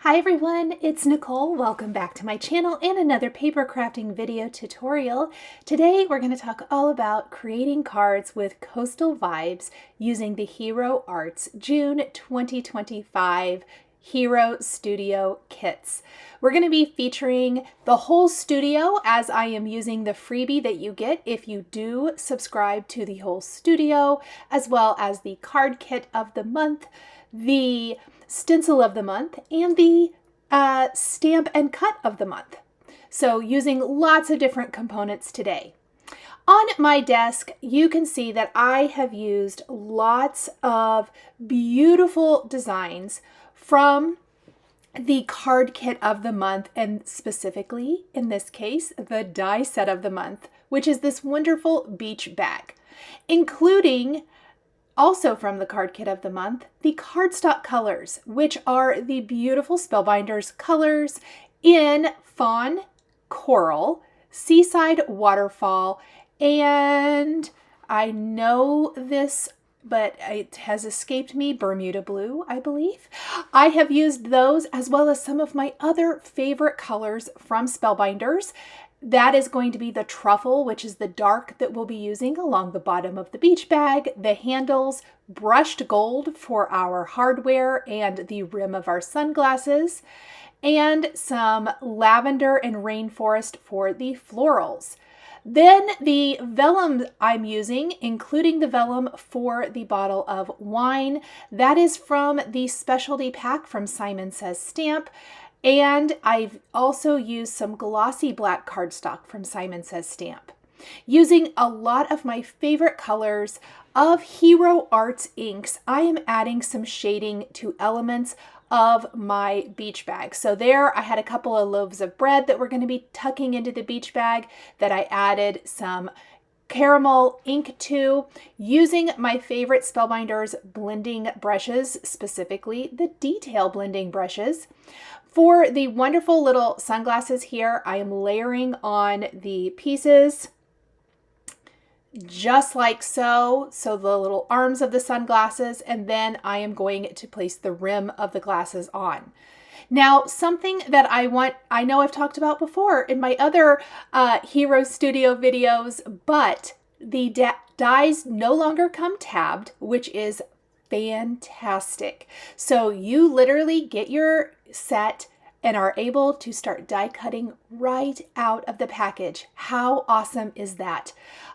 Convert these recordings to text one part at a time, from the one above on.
Hi everyone, it's Nicole. Welcome back to my channel and another paper crafting video tutorial. Today we're going to talk all about creating cards with coastal vibes using the Hero Arts June 2025 Hero Studio kits. We're going to be featuring the whole studio as I am using the freebie that you get if you do subscribe to the whole studio, as well as the card kit of the month, the stencil of the month, and the stamp and cut of the month. So using lots of different components today. On my desk, you can see that I have used lots of beautiful designs from the card kit of the month, and specifically, in this case, the die set of the month, which is this wonderful beach bag, including also from the card kit of the month, the cardstock colors, which are the beautiful Spellbinders colors in Fawn, Coral, Seaside Waterfall, and I know this, but it has escaped me, Bermuda Blue, I believe. I have used those as well as some of my other favorite colors from Spellbinders. That is going to be the Truffle, which is the dark that we'll be using along the bottom of the beach bag, the handles, brushed gold for our hardware and the rim of our sunglasses, and some lavender and rainforest for the florals. Then the vellum I'm using, including the vellum for the bottle of wine. That is from the specialty pack from Simon Says Stamp. And I've also used some glossy black cardstock from Simon Says Stamp. Using a lot of my favorite colors of Hero Arts inks, I am adding some shading to elements of my beach bag. So there I had a couple of loaves of bread that we're going to be tucking into the beach bag that I added some caramel ink to, using my favorite Spellbinders blending brushes, specifically the detail blending brushes. For the wonderful little sunglasses here, I am layering on the pieces just like so. So the little arms of the sunglasses, and then I am going to place the rim of the glasses on. Now, something that I know I've talked about before in my other Hero Studio videos, but the dies no longer come tabbed, which is fantastic. So you literally get your set and are able to start die cutting right out of the package. How awesome is that?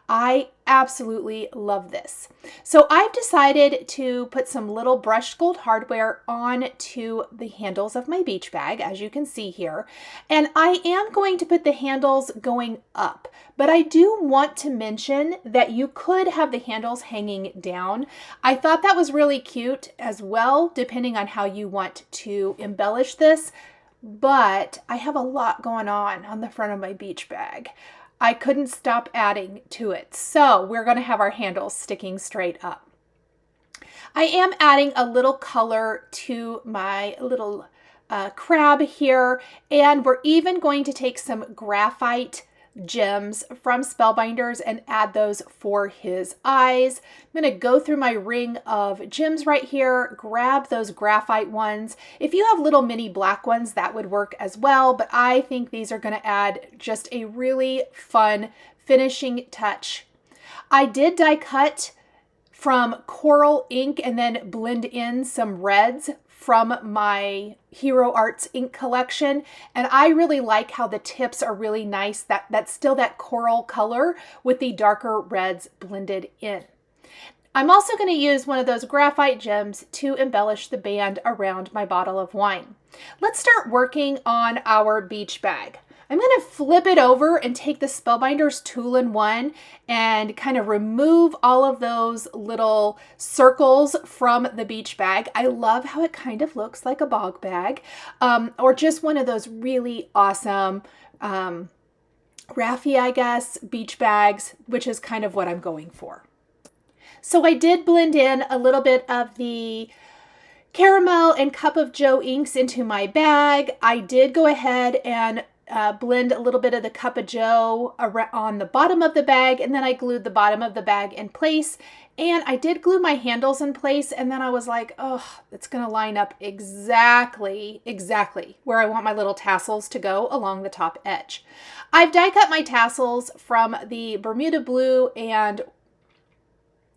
I absolutely love this. So I've decided to put some little brushed gold hardware on to the handles of my beach bag, as you can see here. And I am going to put the handles going up, but I do want to mention that you could have the handles hanging down. I thought that was really cute as well, depending on how you want to embellish this. But I have a lot going on the front of my beach bag. I couldn't stop adding to it. So we're going to have our handles sticking straight up. I am adding a little color to my little crab here. And we're even going to take some graphite gems from Spellbinders and add those for his eyes. I'm going to go through my ring of gems right here, grab those graphite ones. If you have little mini black ones, that would work as well, but I think these are going to add just a really fun finishing touch. I did die cut from coral ink and then blend in some reds from my Hero Arts ink collection, and I really like how the tips are really nice, that's still that coral color with the darker reds blended in. I'm also going to use one of those graphite gems to embellish the band around my bottle of wine. Let's start working on our beach bag. I'm going to flip it over and take the Spellbinders Tool-in-One and kind of remove all of those little circles from the beach bag. I love how it kind of looks like a bog bag, or just one of those really awesome Raffy, I guess, beach bags, which is kind of what I'm going for. So I did blend in a little bit of the caramel and Cup of Joe inks into my bag. I did go ahead and blend a little bit of the Cup of Joe on the bottom of the bag, and then I glued the bottom of the bag in place. And I did glue my handles in place, and then I was like, oh, it's gonna line up exactly where I want my little tassels to go along the top edge. I've die cut my tassels from the Bermuda Blue and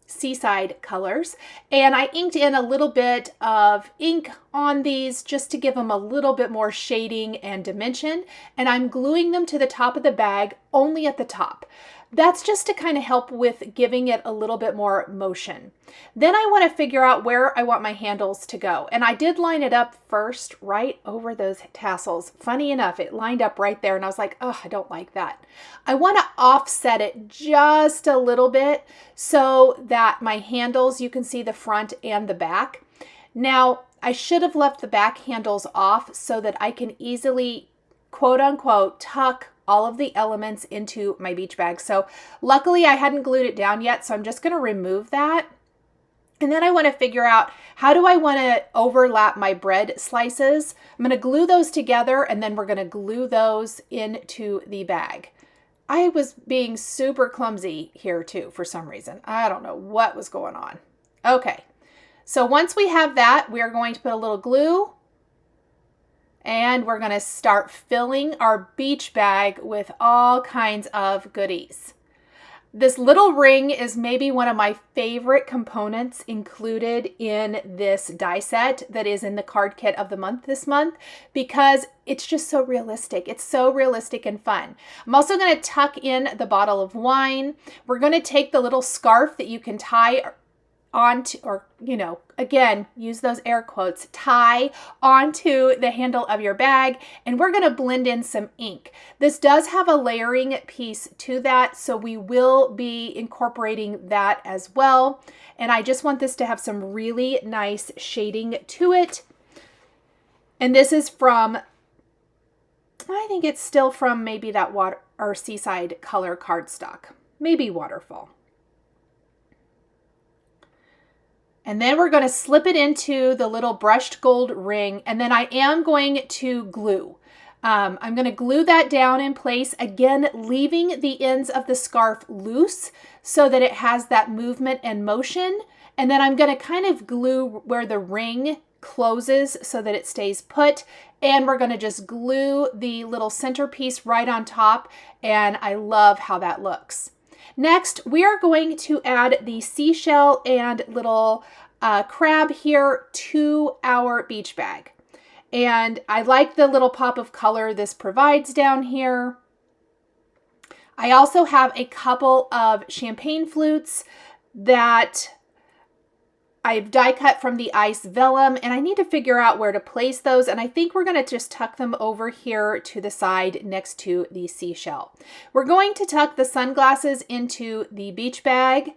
Seaside colors, and I inked in a little bit of ink on these just to give them a little bit more shading and dimension, and I'm gluing them to the top of the bag, only at the top. That's just to kind of help with giving it a little bit more motion. Then I want to figure out where I want my handles to go. And I did line it up first right over those tassels. Funny enough, it lined up right there and I was like, oh, I don't like that. I want to offset it just a little bit so that my handles, you can see the front and the back. Now, I should have left the back handles off so that I can easily, quote unquote, tuck all of the elements into my beach bag. So luckily I hadn't glued it down yet, so I'm just going to remove that. And then I want to figure out, how do I want to overlap my bread slices? I'm going to glue those together, and then we're going to glue those into the bag. I was being super clumsy here too for some reason. I don't know what was going on. Okay, so once we have that, we are going to put a little glue, and we're going to start filling our beach bag with all kinds of goodies. This little ring is maybe one of my favorite components included in this die set that is in the card kit of the month this month, because it's just so realistic. It's so realistic and fun. I'm also going to tuck in the bottle of wine. We're going to take the little scarf that you can tie onto, or, you know, again, use those air quotes, tie onto the handle of your bag, and we're going to blend in some ink. This does have a layering piece to that, so we will be incorporating that as well. And I just want this to have some really nice shading to it. And this is from, I think it's still from maybe that water or Seaside color cardstock, maybe Waterfall. And then we're going to slip it into the little brushed gold ring, and then I am going to glue. I'm going to glue that down in place, again, leaving the ends of the scarf loose so that it has that movement and motion. And then I'm going to kind of glue where the ring closes so that it stays put. And we're going to just glue the little centerpiece right on top, and I love how that looks. Next, we are going to add the seashell and little crab here to our beach bag. And I like the little pop of color this provides down here. I also have a couple of champagne flutes that I've die cut from the ice vellum, and I need to figure out where to place those, and I think we're going to just tuck them over here to the side next to the seashell. We're going to tuck the sunglasses into the beach bag,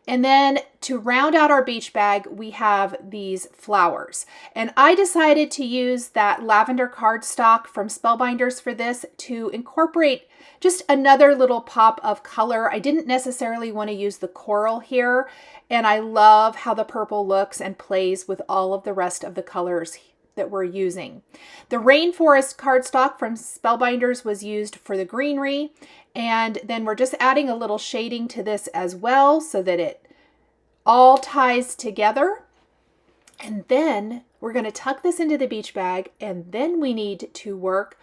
and then to round out our beach bag, we have these flowers. And I decided to use that Lavender Cardstock from Spellbinders for this to incorporate just another little pop of color. I didn't necessarily want to use the coral here, and I love how the purple looks and plays with all of the rest of the colors that we're using. The Rainforest Cardstock from Spellbinders was used for the greenery, and then we're just adding a little shading to this as well so that it all ties together. And then we're going to tuck this into the beach bag, and then we need to work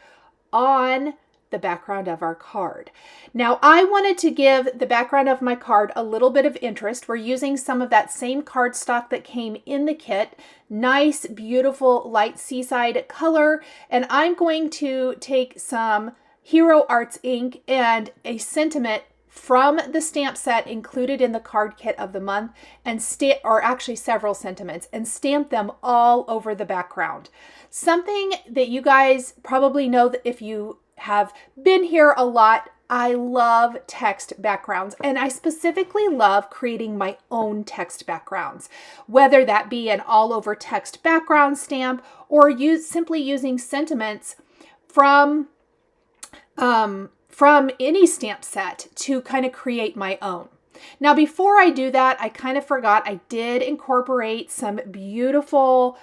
on the background of our card. Now, I wanted to give the background of my card a little bit of interest. We're using some of that same cardstock that came in the kit. Nice, beautiful, light seaside color. And I'm going to take some Hero Arts ink and a sentiment from the stamp set included in the card kit of the month, and or actually several sentiments, and stamp them all over the background. Something that you guys probably know, that if you have been here a lot, I love text backgrounds, and I specifically love creating my own text backgrounds, whether that be an all over text background stamp or simply using sentiments from any stamp set to kind of create my own. Now, before I do that, I kind of forgot I did incorporate some beautiful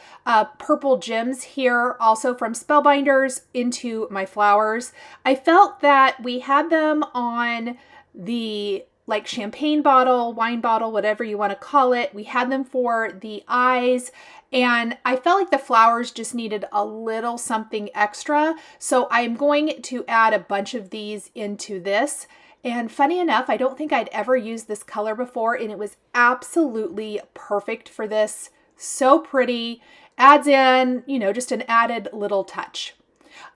purple gems here, also from Spellbinders, into my flowers. I felt that we had them on the like champagne bottle, wine bottle, whatever you want to call it. We had them for the eyes, and I felt like the flowers just needed a little something extra. So I'm going to add a bunch of these into this. And funny enough, I don't think I'd ever used this color before, and it was absolutely perfect for this. So pretty, adds in, you know, just an added little touch.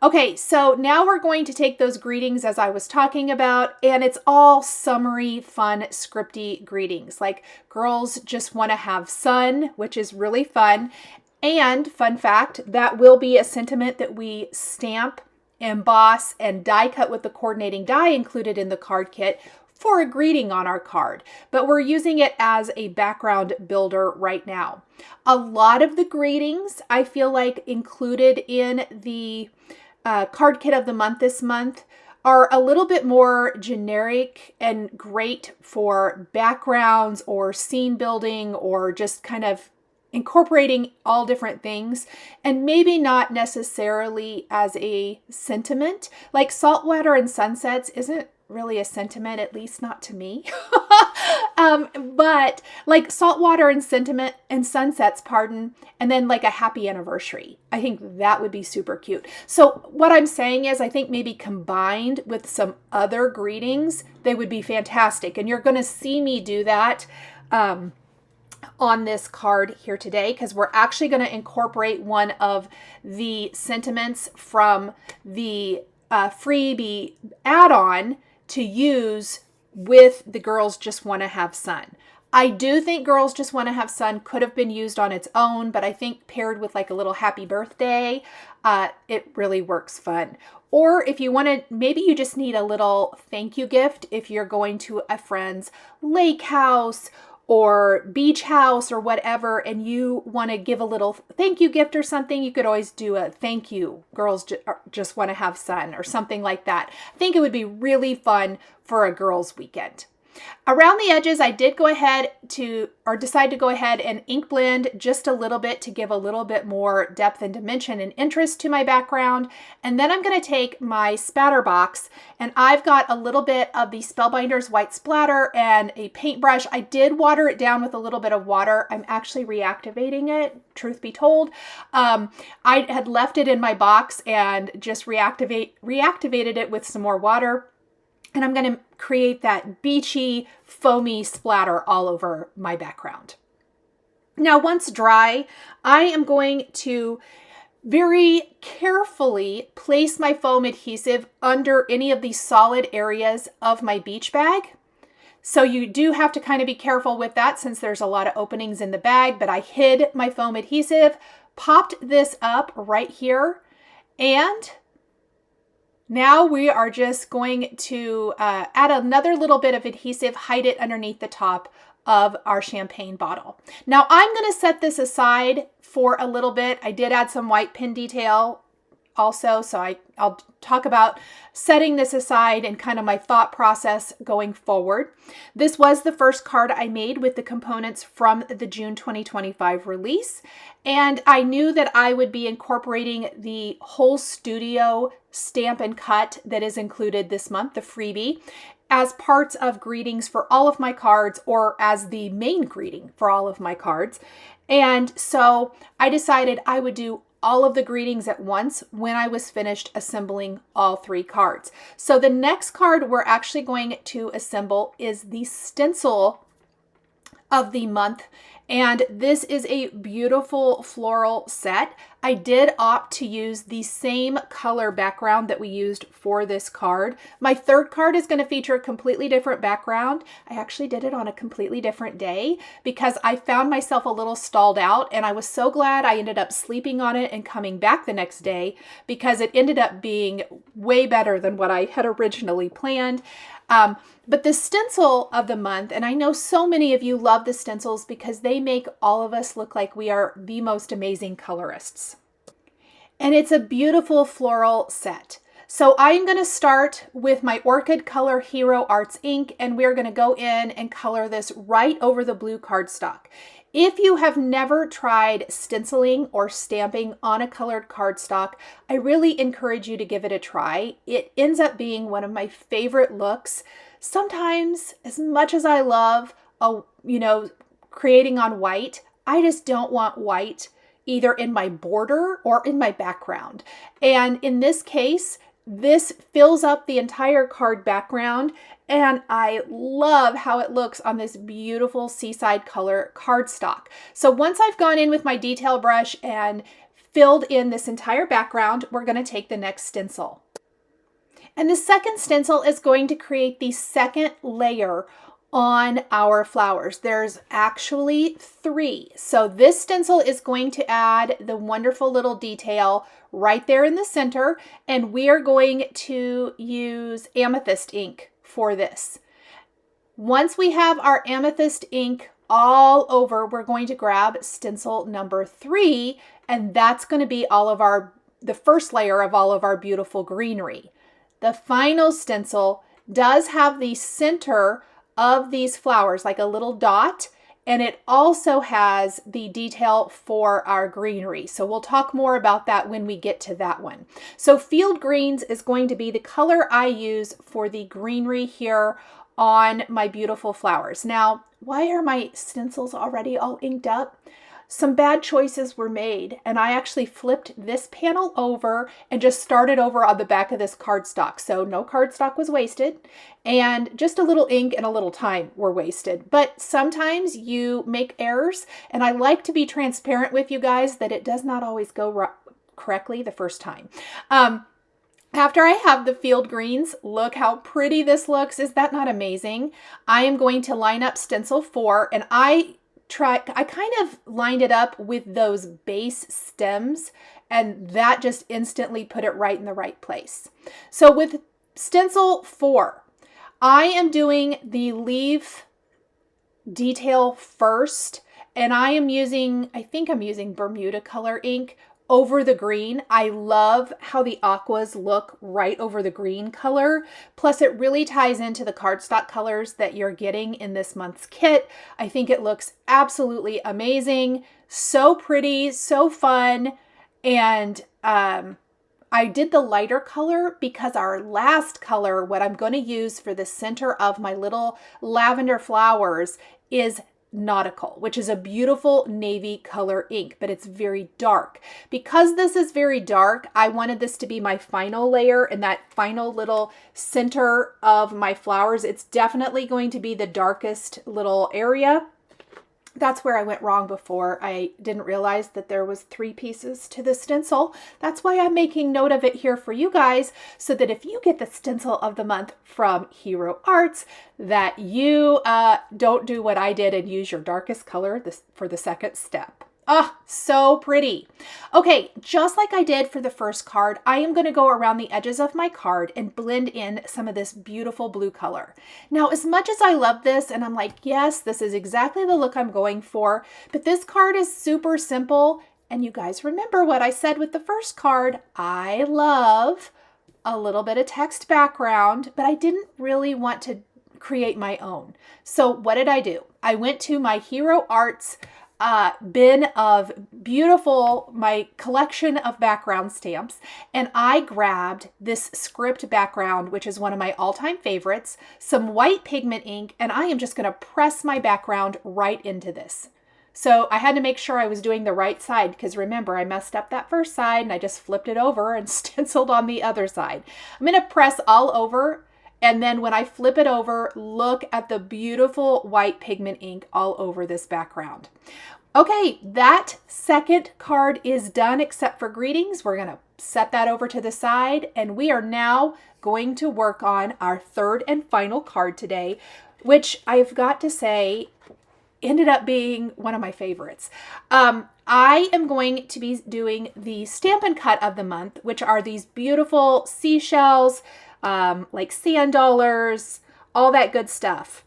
Okay, so now we're going to take those greetings as I was talking about, and it's all summery, fun, scripty greetings. Like girls just want to have sun, which is really fun. And fun fact, that will be a sentiment that we stamp, emboss, and die cut with the coordinating die included in the card kit for a greeting on our card, but we're using it as a background builder right now. A lot of the greetings I feel like included in the card kit of the month this month are a little bit more generic and great for backgrounds or scene building or just kind of incorporating all different things, and maybe not necessarily as a sentiment. Like saltwater and sunsets isn't really a sentiment, at least not to me. But like saltwater and sentiment and sunsets, and then like a happy anniversary. I think that would be super cute. So what I'm saying is I think maybe combined with some other greetings, they would be fantastic. And you're going to see me do that on this card here today, because we're actually going to incorporate one of the sentiments from the freebie add-on to use with the Girls Just Want to Have Sun. I do think Girls Just Want to Have Sun could have been used on its own, but I think paired with like a little happy birthday, it really works fun. Or if you want to, maybe you just need a little thank you gift if you're going to a friend's lake house or beach house or whatever, and you want to give a little thank you gift or something, you could always do a thank you, Girls Just Want to Have Sun, or something like that. I think it would be really fun for a girls' weekend. Around the edges, I did decide to go ahead and ink blend just a little bit to give a little bit more depth and dimension and interest to my background. And then I'm going to take my spatter box, and I've got a little bit of the Spellbinders white splatter and a paintbrush. I did water it down with a little bit of water. I'm actually reactivating it, truth be told. I had left it in my box and just reactivated it with some more water. And I'm going to create that beachy, foamy splatter all over my background. Now, once dry, I am going to very carefully place my foam adhesive under any of these solid areas of my beach bag. So you do have to kind of be careful with that since there's a lot of openings in the bag, but I hid my foam adhesive, popped this up right here, and now we are just going to add another little bit of adhesive, hide it underneath the top of our champagne bottle. Now I'm going to set this aside for a little bit. I did add some white pin detail also, so I'll talk about setting this aside and kind of my thought process going forward. This was the first card I made with the components from the June 2025 release, and I knew that I would be incorporating the whole studio stamp and cut that is included this month, the freebie, as parts of greetings for all of my cards, or as the main greeting for all of my cards. And so I decided I would do all of the greetings at once when I was finished assembling all three cards. So the next card we're actually going to assemble is the stencil of the month, and this is a beautiful floral set. I did opt to use the same color background that we used for this card. My third card is going to feature a completely different background. I actually did it on a completely different day because I found myself a little stalled out, and I was so glad I ended up sleeping on it and coming back the next day because it ended up being way better than what I had originally planned. But the stencil of the month, and I know so many of you love the stencils because they make all of us look like we are the most amazing colorists. And it's a beautiful floral set. So I'm going to start with my Orchid Color Hero Arts ink, and we're going to go in and color this right over the blue cardstock. If you have never tried stenciling or stamping on a colored cardstock, I really encourage you to give it a try. It ends up being one of my favorite looks. Sometimes, as much as I love, creating on white, I just don't want white either in my border or in my background. And in this case, this fills up the entire card background, and I love how it looks on this beautiful Seaside Color cardstock. So once I've gone in with my detail brush and filled in this entire background, we're going to take the next stencil. And the second stencil is going to create the second layer on our flowers. There's actually 3. So this stencil is going to add the wonderful little detail right there in the center, and we are going to use amethyst ink for this. Once we have our amethyst ink all over, we're going to grab stencil number 3, and that's going to be the first layer of all of our beautiful greenery. The final stencil does have the center of these flowers like a little dot, and it also has the detail for our greenery. So we'll talk more about that when we get to that one. So Field Greens is going to be the color I use for the greenery here on my beautiful flowers. Now, why are my stencils already all inked up? Some bad choices were made, and I actually flipped this panel over and just started over on the back of this cardstock. So no cardstock was wasted, and just a little ink and a little time were wasted. But sometimes you make errors, and I like to be transparent with you guys that it does not always go correctly the first time. After I have the field greens, look how pretty this looks. Is that not amazing? I am going to line up stencil 4, and I kind of lined it up with those base stems, and that just instantly put it right in the right place. So with stencil 4, I am doing the leaf detail first, and I think I'm using Bermuda color ink over the green. I love how the aquas look right over the green color. Plus it really ties into the cardstock colors that you're getting in this month's kit. I think it looks absolutely amazing. So pretty, so fun. And I did the lighter color because our last color, what I'm going to use for the center of my little lavender flowers, is Nichol, which is a beautiful navy color ink, but it's very dark. Because this is very dark, I wanted this to be my final layer in that final little center of my flowers. It's definitely going to be the darkest little area. That's where I went wrong before. I didn't realize that there was 3 pieces to the stencil. That's why I'm making note of it here for you guys, so that if you get the stencil of the month from Hero Arts, that you don't do what I did and use your darkest color for the second step. Ah, so pretty. Okay, just like I did for the first card, I am going to go around the edges of my card and blend in some of this beautiful blue color. Now, as much as I love this, and I'm like, yes, this is exactly the look I'm going for, but this card is super simple. And you guys remember what I said with the first card. I love a little bit of text background, but I didn't really want to create my own. So what did I do? I went to my Hero Arts bin of my collection of background stamps, and I grabbed this script background, which is one of my all-time favorites, some white pigment ink, and I am just going to press my background right into this. So I had to make sure I was doing the right side, because remember, I messed up that first side and I just flipped it over and stenciled on the other side. I'm going to press all over. And then when I flip it over, look at the beautiful white pigment ink all over this background. Okay, that second card is done except for greetings. We're going to set that over to the side, and we are now going to work on our third and final card today, which I've got to say ended up being one of my favorites. I am going to be doing the Stampin' Cut of the month, which are these beautiful seashells, like sand dollars, all that good stuff.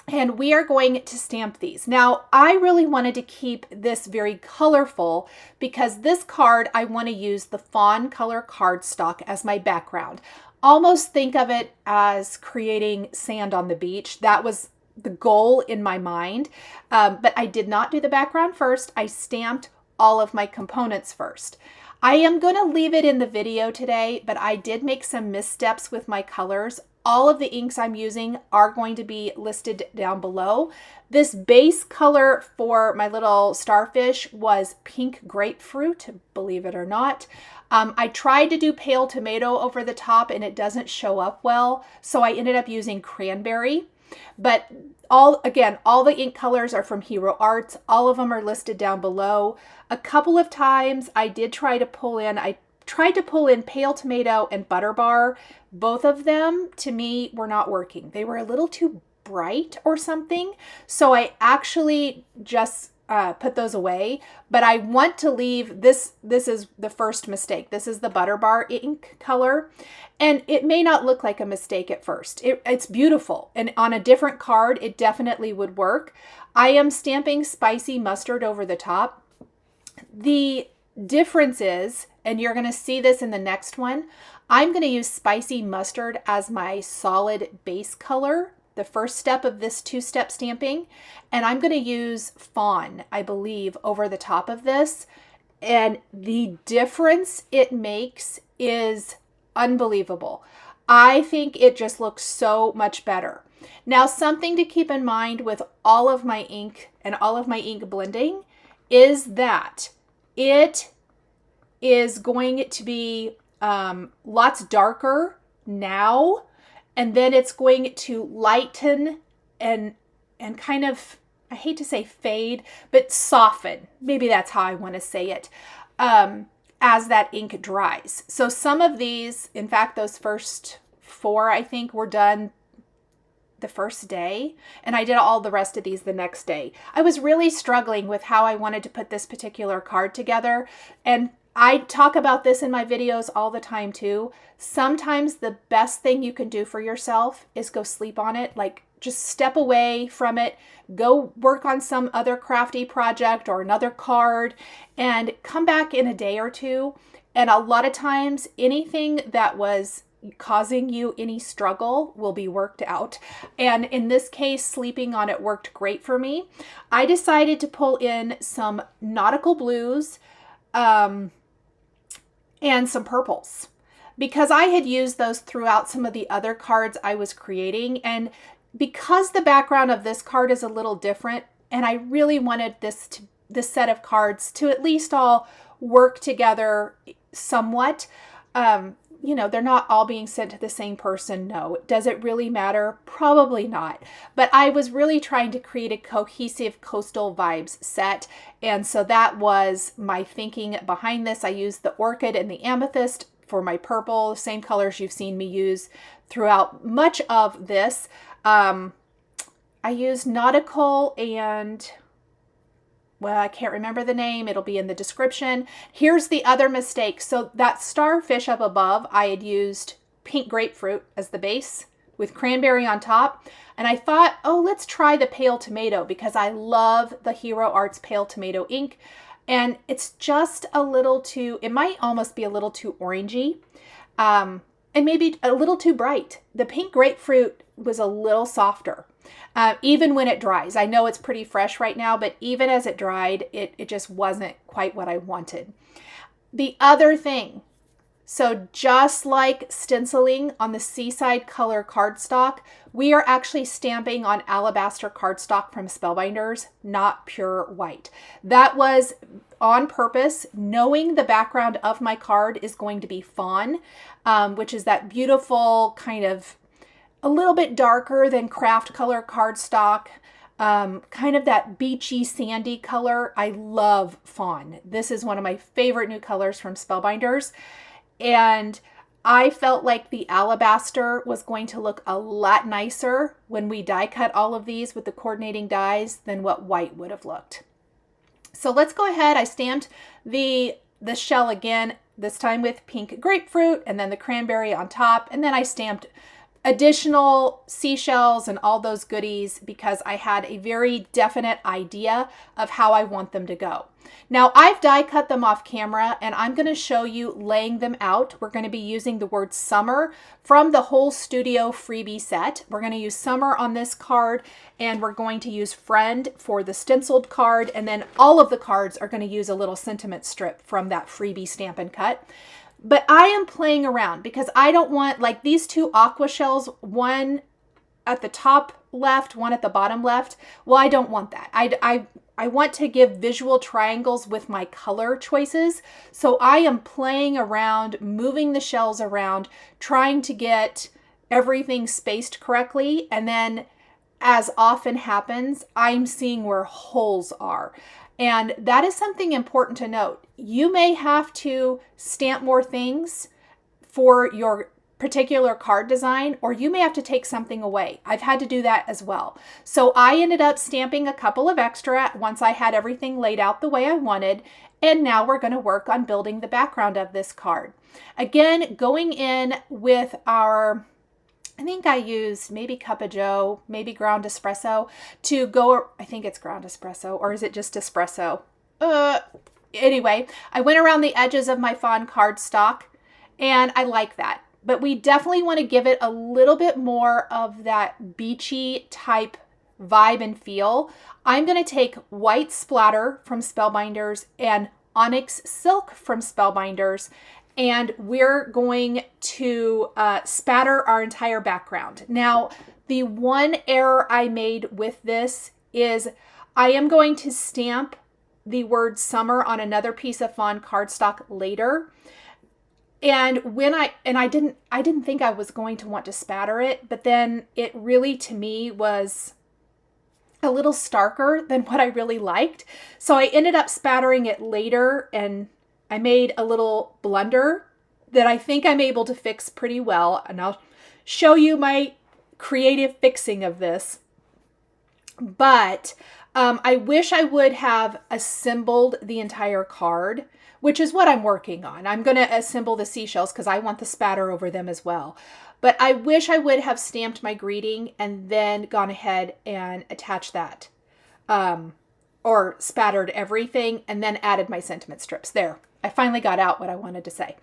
And we are going to stamp these. Now, I really wanted to keep this very colorful because this card, I want to use the Fawn color cardstock as my background. Almost think of it as creating sand on the beach. That was the goal in my mind, but I did not do the background first. I stamped all of my components first. I am going to leave it in the video today, but I did make some missteps with my colors. All of the inks I'm using are going to be listed down below. This base color for my little starfish was pink grapefruit, believe it or not. I tried to do pale tomato over the top and it doesn't show up well, so I ended up using cranberry. But all the ink colors are from Hero Arts. All of them are listed down below. A couple of times I did try to pull in, pale tomato and butterbar. Both of them, to me, were not working. They were a little too bright or something. So I actually just put those away. But I want to leave this. This is the first mistake. This is the butterbar ink color. And it may not look like a mistake at first. It's beautiful. And on a different card, it definitely would work. I am stamping spicy mustard over the top. The difference is, and you're going to see this in the next one, I'm going to use spicy mustard as my solid base color, the first step of this two-step stamping, and I'm going to use Fawn, I believe, over the top of this. And the difference it makes is unbelievable. I think it just looks so much better. Now, something to keep in mind with all of my ink and all of my ink blending is that it is going to be lots darker now, and then it's going to lighten and kind of, I hate to say fade, but soften. Maybe that's how I want to say it, as that ink dries. So some of these, in fact, those first 4, I think, were done the first day, and I did all the rest of these the next day. I was really struggling with how I wanted to put this particular card together, and I talk about this in my videos all the time too. Sometimes the best thing you can do for yourself is go sleep on it. Like, just step away from it, go work on some other crafty project or another card, and come back in a day or two. And a lot of times, anything that was causing you any struggle will be worked out. And in this case, sleeping on it worked great for me. I decided to pull in some nautical blues, and some purples, because I had used those throughout some of the other cards I was creating. And because the background of this card is a little different, and I really wanted this set of cards to at least all work together somewhat, you know, they're not all being sent to the same person. No. Does it really matter? Probably not. But I was really trying to create a cohesive coastal vibes set. And so that was my thinking behind this. I used the orchid and the amethyst for my purple, the same colors you've seen me use throughout much of this. I used nautical and, well, I can't remember the name. It'll be in the description. Here's the other mistake. So that starfish up above, I had used pink grapefruit as the base with cranberry on top. And I thought, oh, let's try the pale tomato because I love the Hero Arts pale tomato ink. And it's just a little too, it might almost be a little too orangey, and maybe a little too bright. The pink grapefruit was a little softer. Even when it dries. I know it's pretty fresh right now, but even as it dried, it just wasn't quite what I wanted. The other thing, so just like stenciling on the Seaside color cardstock, we are actually stamping on Alabaster Cardstock from Spellbinders, not pure white. That was on purpose, knowing the background of my card is going to be fawn, which is that beautiful kind of a little bit darker than craft color cardstock, kind of that beachy sandy color. I love fawn. This is one of my favorite new colors from Spellbinders. And I felt like the alabaster was going to look a lot nicer when we die cut all of these with the coordinating dies than what white would have looked. So let's go ahead. I stamped the shell again, this time with pink grapefruit and then the cranberry on top. And then I stamped additional seashells and all those goodies because I had a very definite idea of how I want them to go. Now I've die cut them off camera and I'm going to show you laying them out. We're going to be using the word summer from the whole studio freebie set. We're going to use summer on this card and we're going to use friend for the stenciled card, and then all of the cards are going to use a little sentiment strip from that freebie Stampin' Cut. But I am playing around because I don't want, like these two aqua shells, one at the top left, one at the bottom left. Well, I don't want that. I want to give visual triangles with my color choices. So I am playing around, moving the shells around, trying to get everything spaced correctly. And then, as often happens, I'm seeing where holes are. And that is something important to note. You may have to stamp more things for your particular card design, or you may have to take something away. I've had to do that as well. So I ended up stamping a couple of extra once I had everything laid out the way I wanted. And now we're going to work on building the background of this card. Again, going in with our, I think I used maybe Cup of Joe, maybe ground espresso to go, I think it's ground espresso, or is it just espresso? Anyway, I went around the edges of my Fawn Cardstock and I like that. But we definitely want to give it a little bit more of that beachy type vibe and feel. I'm going to take white splatter from Spellbinders and onyx silk from Spellbinders, and we're going to spatter our entire background. Now, the one error I made with this is I am going to stamp the word summer on another piece of Fawn Cardstock later. And when I didn't think I was going to want to spatter it, but then it really, to me, was a little starker than what I really liked. So I ended up spattering it later, and I made a little blunder that I think I'm able to fix pretty well. And I'll show you my creative fixing of this. But I wish I would have assembled the entire card, which is what I'm working on. I'm going to assemble the seashells because I want the spatter over them as well. But I wish I would have stamped my greeting and then gone ahead and attached that. Or spattered everything and then added my sentiment strips. There, I finally got out what I wanted to say.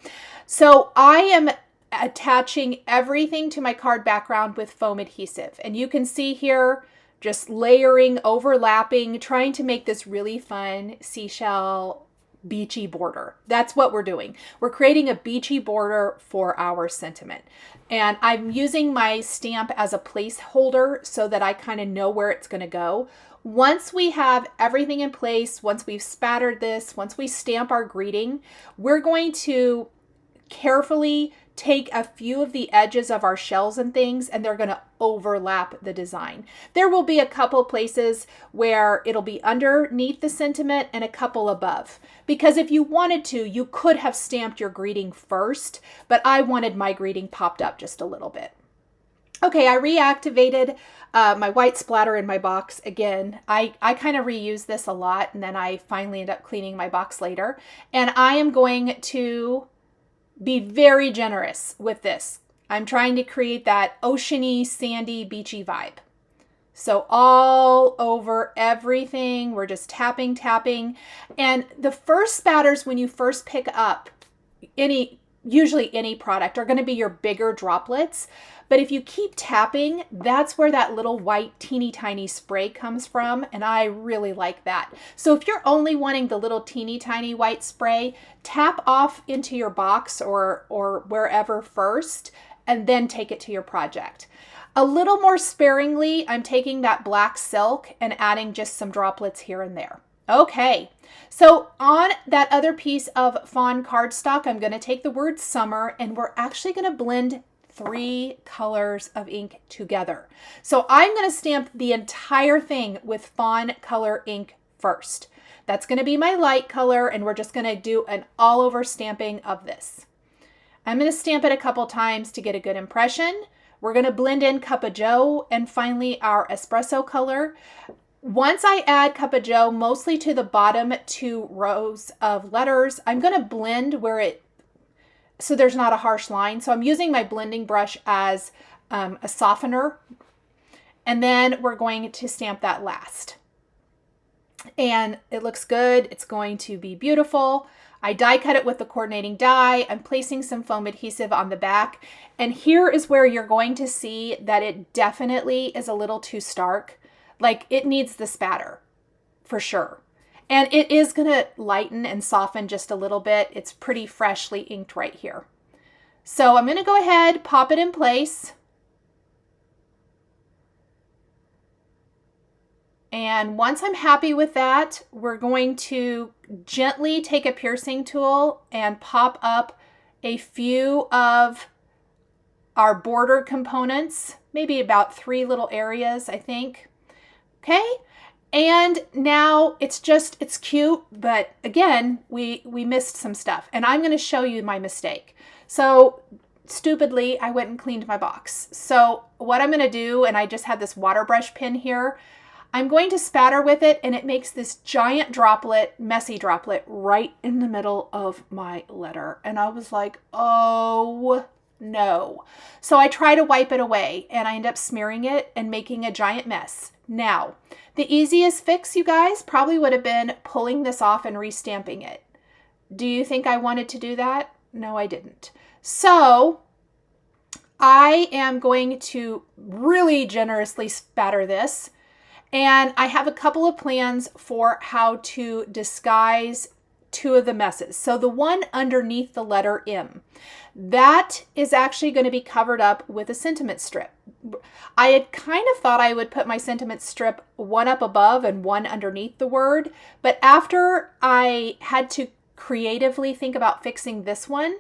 So I am attaching everything to my card background with foam adhesive. And you can see here, just layering, overlapping, trying to make this really fun seashell beachy border. That's what we're doing. We're creating a beachy border for our sentiment. And I'm using my stamp as a placeholder so that I kind of know where it's going to go. Once we have everything in place, once we've spattered this, once we stamp our greeting, we're going to carefully take a few of the edges of our shells and things, and they're going to overlap the design. There will be a couple places where it'll be underneath the sentiment and a couple above. Because if you wanted to, you could have stamped your greeting first, but I wanted my greeting popped up just a little bit. Okay, I reactivated my white splatter in my box again. I kind of reuse this a lot, and then I finally end up cleaning my box later. And I am going to be very generous with this. I'm trying to create that oceany, sandy, beachy vibe. So all over everything, we're just tapping, tapping. And the first spatters when you first pick up usually any product are going to be your bigger droplets. But if you keep tapping, that's where that little white teeny tiny spray comes from. And I really like that. So if you're only wanting the little teeny tiny white spray, tap off into your box or wherever first, and then take it to your project. A little more sparingly, I'm taking that black silk and adding just some droplets here and there. Okay, so on that other piece of Fawn Cardstock, I'm going to take the word summer, and we're actually going to blend 3 colors of ink together. So I'm going to stamp the entire thing with Fawn color ink first. That's going to be my light color, and we're just going to do an all over stamping of this. I'm going to stamp it a couple times to get a good impression. We're going to blend in Cup of Joe and finally our espresso color. Once I add Cup of Joe, mostly to the bottom 2 rows of letters, I'm going to blend so there's not a harsh line. So I'm using my blending brush as a softener. And then we're going to stamp that last. And it looks good. It's going to be beautiful. I die cut it with the coordinating die. I'm placing some foam adhesive on the back. And here is where you're going to see that it definitely is a little too stark. Like, it needs the spatter for sure. And it is going to lighten and soften just a little bit. It's pretty freshly inked right here. So I'm going to go ahead, pop it in place. And once I'm happy with that, we're going to gently take a piercing tool and pop up a few of our border components, maybe about 3 little areas, I think. Okay. And now it's cute, but again, we missed some stuff, and I'm going to show you my mistake. So stupidly, I went and cleaned my box. So what I'm going to do, and I just had this water brush pen here, I'm going to spatter with it, and it makes this giant droplet, messy droplet, right in the middle of my letter. And I was like, oh no. So I try to wipe it away, and I end up smearing it and making a giant mess. Now, the easiest fix, you guys, probably would have been pulling this off and restamping it. Do you think I wanted to do that? No, I didn't. So I am going to really generously spatter this. And I have a couple of plans for how to disguise 2 of the messes. So the one underneath the letter M, that is actually going to be covered up with a sentiment strip. I had kind of thought I would put my sentiment strip one up above and one underneath the word, but after I had to creatively think about fixing this one,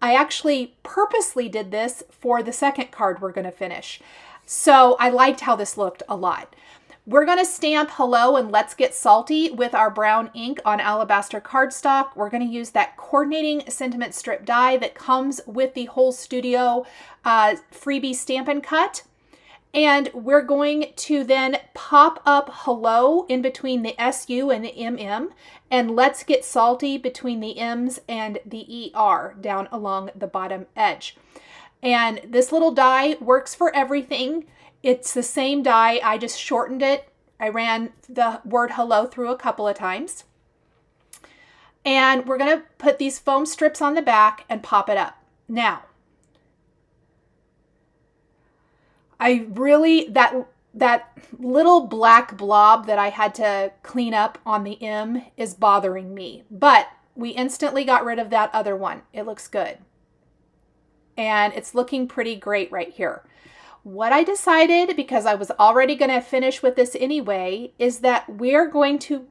I actually purposely did this for the second card we're going to finish. So I liked how this looked a lot. We're going to stamp hello and let's get salty with our brown ink on Alabaster Cardstock. We're going to use that coordinating sentiment strip die that comes with the whole studio freebie Stampin' Cut. And we're going to then pop up hello in between the SU and the MM, and let's get salty between the M's and the ER down along the bottom edge. And this little die works for everything. It's the same die, I just shortened it. I ran the word hello through a couple of times. And we're going to put these foam strips on the back and pop it up. Now, I really, that little black blob that I had to clean up on the M is bothering me. But we instantly got rid of that other one. It looks good. And it's looking pretty great right here. What I decided, because I was already going to finish with this anyway, is that we're going to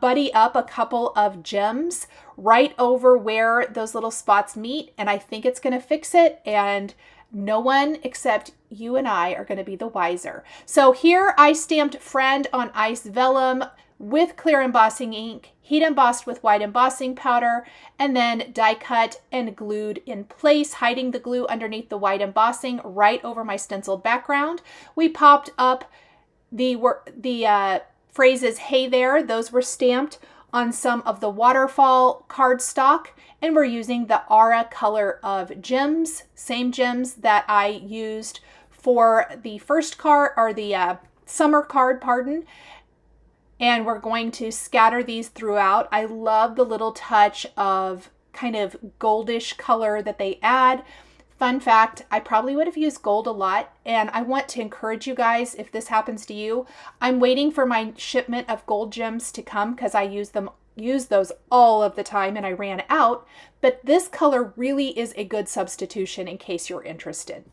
buddy up a couple of gems right over where those little spots meet, and I think it's going to fix it, and no one except you and I are going to be the wiser. So here I stamped Friend on ice vellum with clear embossing ink, heat embossed with white embossing powder, and then die cut and glued in place, hiding the glue underneath the white embossing right over my stenciled background. We popped up the phrases, hey there, those were stamped on some of the Waterfall Cardstock, and we're using the Aura color of gems, same gems that I used for the first card, or the summer card, pardon. And we're going to scatter these throughout. I love the little touch of kind of goldish color that they add. Fun fact, I probably would have used gold a lot, and I want to encourage you guys, if this happens to you, I'm waiting for my shipment of gold gems to come because I use those all of the time and I ran out, but this color really is a good substitution in case you're interested.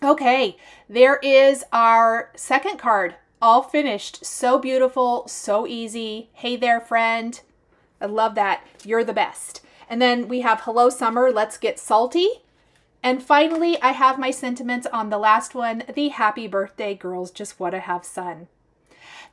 Okay, there is our second card. All finished. So beautiful, so easy. Hey there, friend. I love that. You're the best. And then we have Hello Summer, Let's Get Salty. And finally, I have my sentiments on the last one, the Happy Birthday, Girls Just Want to Have Sun.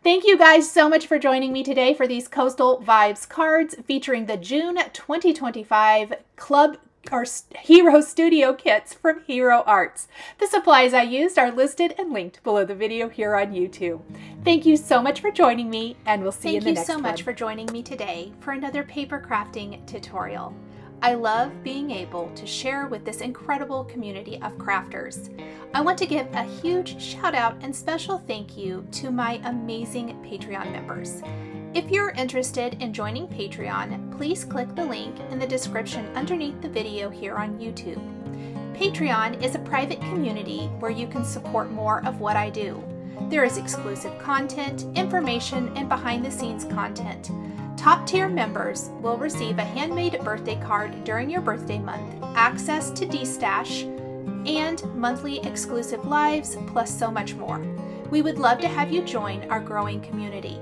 Thank you guys so much for joining me today for these Coastal Vibes cards featuring the June 2025 Club or Hero Studio kits from Hero Arts. The supplies I used are listed and linked below the video here on YouTube. Thank you so much for joining me, and we'll see you in the next one. Thank you so much for joining me today for another paper crafting tutorial. I love being able to share with this incredible community of crafters. I want to give a huge shout out and special thank you to my amazing Patreon members. If you're interested in joining Patreon, please click the link in the description underneath the video here on YouTube. Patreon is a private community where you can support more of what I do. There is exclusive content, information, and behind-the-scenes content. Top-tier members will receive a handmade birthday card during your birthday month, access to D-Stash, and monthly exclusive lives, plus so much more. We would love to have you join our growing community.